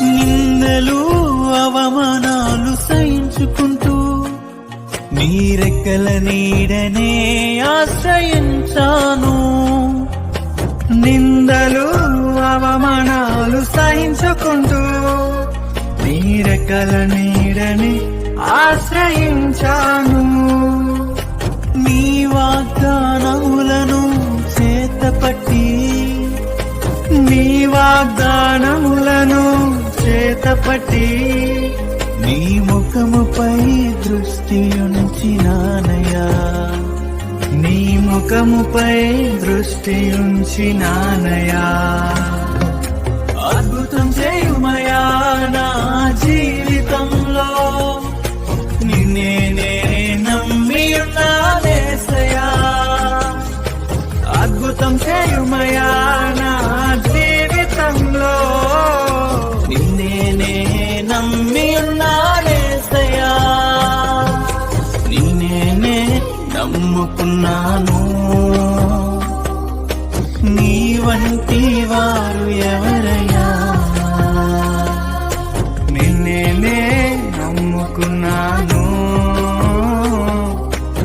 నిందలు అవమానాలు సహించుకుంటూ నీ రెక్కల నీడనే ఆశ్రయించాను. నిందలు అవమానాలు సహించుకుంటూ నీ రెక్కల నీడనే ఆశ్రయించాను. నీ వాగ్దానములను చేతపట్టి నీ వాగ్దానములను చేతపట్టి నీ ముఖముపై దృష్టి ఉంచినానయ్యా. నీ ముఖముపై దృష్టి ఉంచినానయ్యా. అద్భుతం చేయుమయా నా జీవితంలో, నిన్నే నమ్మి ఉన్నానేసయ్యా. అద్భుతం చేయుమయా నా జీవితంలో, నిన్నే నమ్మి ఉన్నానేసయ్యా. నిన్నే నమ్ముకున్నాను. నీ వంటి వారు ఎవరయ్యా? నిన్నే నమ్ముకున్నాను.